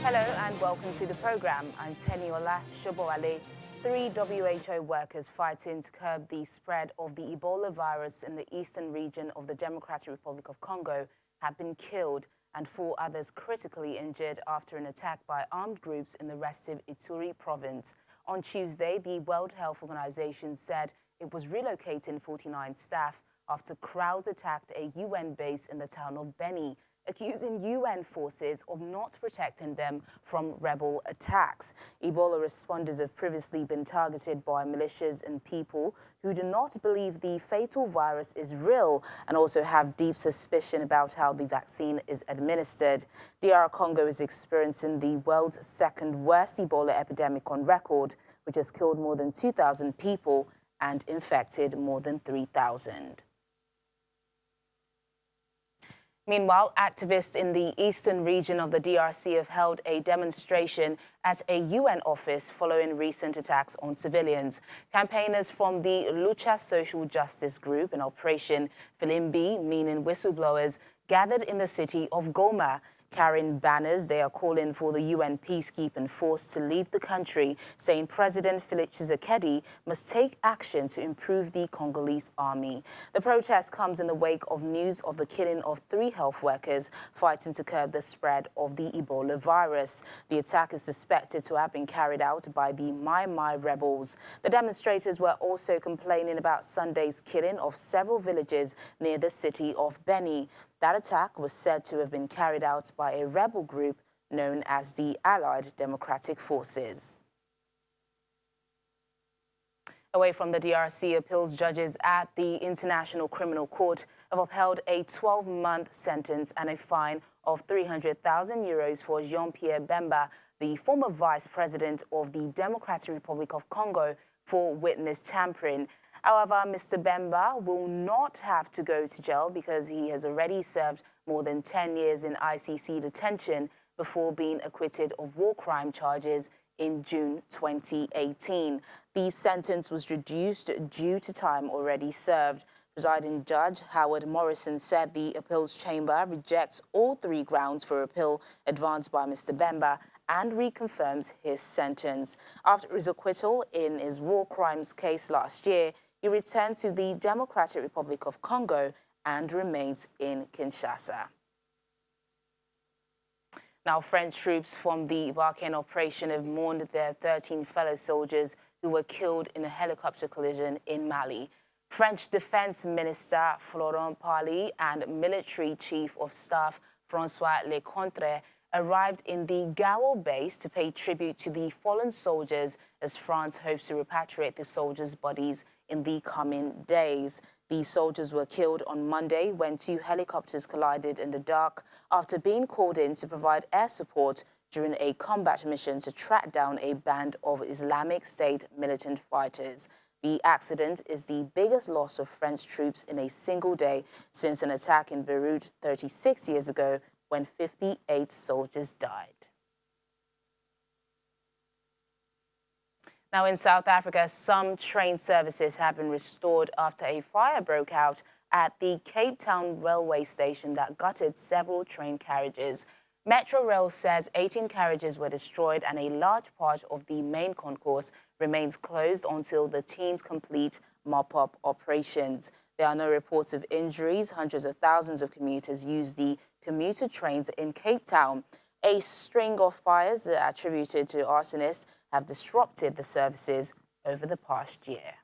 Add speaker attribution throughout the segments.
Speaker 1: Hello and welcome to the program. I'm Teniola Shoboale. 3 WHO workers fighting to curb the spread of the Ebola virus in the eastern region of the Democratic Republic of Congo have been killed and 4 others critically injured after an attack by armed groups in the restive Ituri province. On Tuesday, the World Health Organization said it was relocating 49 staff after crowds attacked a UN base in the town of Beni, accusing UN forces of not protecting them from rebel attacks. Ebola responders have previously been targeted by militias and people who do not believe the fatal virus is real and also have deep suspicion about how the vaccine is administered. DR Congo is experiencing the world's second worst Ebola epidemic on record, which has killed more than 2,000 people and infected more than 3,000. Meanwhile, activists in the eastern region of the DRC have held a demonstration at a UN office following recent attacks on civilians. Campaigners from the Lucha Social Justice Group and Operation Filimbi, meaning whistleblowers, gathered in the city of Goma. Carrying banners, they are calling for the UN peacekeeping force to leave the country, saying President Felix Tshisekedi must take action to improve the Congolese army. The protest comes in the wake of news of the killing of 3 health workers fighting to curb the spread of the Ebola virus. The attack is suspected to have been carried out by the Mai Mai rebels. The demonstrators were also complaining about Sunday's killing of several villages near the city of Beni. That attack was said to have been carried out by a rebel group known as the Allied Democratic Forces. Away from the DRC, appeals judges at the International Criminal Court have upheld a 12-month sentence and a fine of 300,000 euros for Jean-Pierre Bemba, the former vice president of the Democratic Republic of Congo, for witness tampering. However, Mr. Bemba will not have to go to jail because he has already served more than 10 years in ICC detention before being acquitted of war crime charges in June 2018. The sentence was reduced due to time already served. Presiding Judge Howard Morrison said the appeals chamber rejects all 3 grounds for appeal advanced by Mr. Bemba and reconfirms his sentence. After his acquittal in his war crimes case last year, he returned to the Democratic Republic of Congo and remains in Kinshasa. Now, French troops from the Barkhane operation have mourned their 13 fellow soldiers who were killed in a helicopter collision in Mali. French Defense Minister Florent Parly and Military Chief of Staff François Lecontre arrived in the Gao base to pay tribute to the fallen soldiers as France hopes to repatriate the soldiers' bodies in the coming days. The soldiers were killed on Monday when 2 helicopters collided in the dark after being called in to provide air support during a combat mission to track down a band of Islamic State militant fighters. The accident is the biggest loss of French troops in a single day since an attack in Beirut 36 years ago when 58 soldiers died. Now, in South Africa, some train services have been restored after a fire broke out at the Cape Town railway station that gutted several train carriages. Metro Rail says 18 carriages were destroyed and a large part of the main concourse remains closed until the teams complete mop-up operations. There are no reports of injuries. Hundreds of thousands of commuters use the commuter trains in Cape Town. A string of fires attributed to arsonists have disrupted the services over the past year.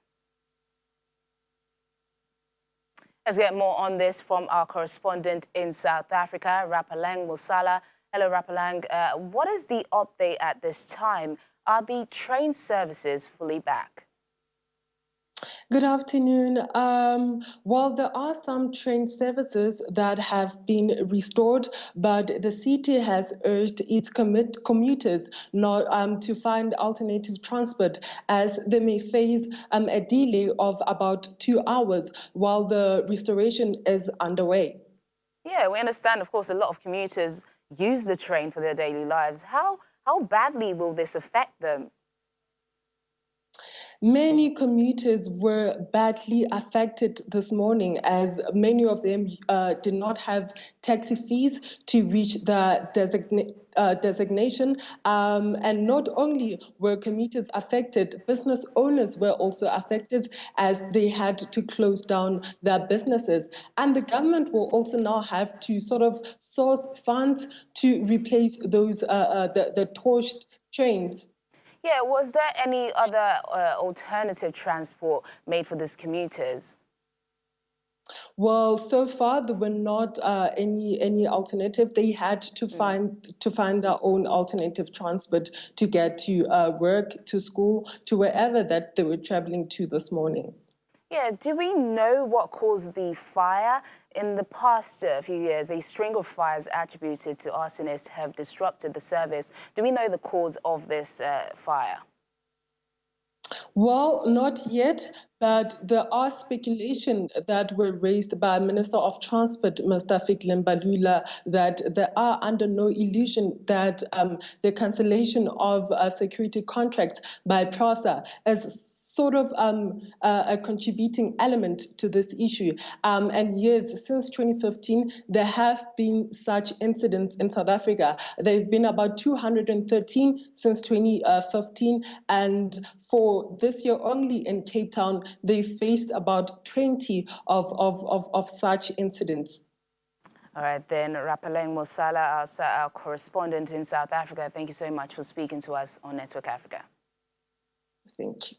Speaker 1: Let's get more on this from our correspondent in South Africa, Rapalang Musala. Hello, Rapalang. What is the update at this time? Are the train services fully back?
Speaker 2: Good afternoon. Well, there are some train services that have been restored, but the city has urged its commuters not to find alternative transport as they may face a delay of about 2 hours while the restoration is underway.
Speaker 1: Yeah, we understand, of course, a lot of commuters use the train for their daily lives. How badly will this affect them?
Speaker 2: Many commuters were badly affected this morning, as many of them did not have taxi fees to reach the designation. And not only were commuters affected, business owners were also affected as they had to close down their businesses. And the government will also now have to sort of source funds to replace those the torched trains.
Speaker 1: Yeah, was there any other alternative transport made for these commuters?
Speaker 2: Well, so far there were not any alternative. They had to find their own alternative transport to get to work, to school, to wherever that they were traveling to this morning.
Speaker 1: Yeah, do we know what caused the fire? In the past few years, a string of fires attributed to arsonists have disrupted the service. Do we know the cause of this fire?
Speaker 2: Well, not yet, but there are speculation that were raised by Minister of Transport, Mr. Fikile Mbalula, that they are under no illusion that the cancellation of security contracts by PRASA is sort of a contributing element to this issue. And yes, since 2015, there have been such incidents in South Africa. There have been about 213 since 2015, and for this year only in Cape Town, they faced about 20 of such incidents.
Speaker 1: All right, then, Rapaleng Mosala, our correspondent in South Africa, thank you so much for speaking to us on Network Africa.
Speaker 2: Thank you.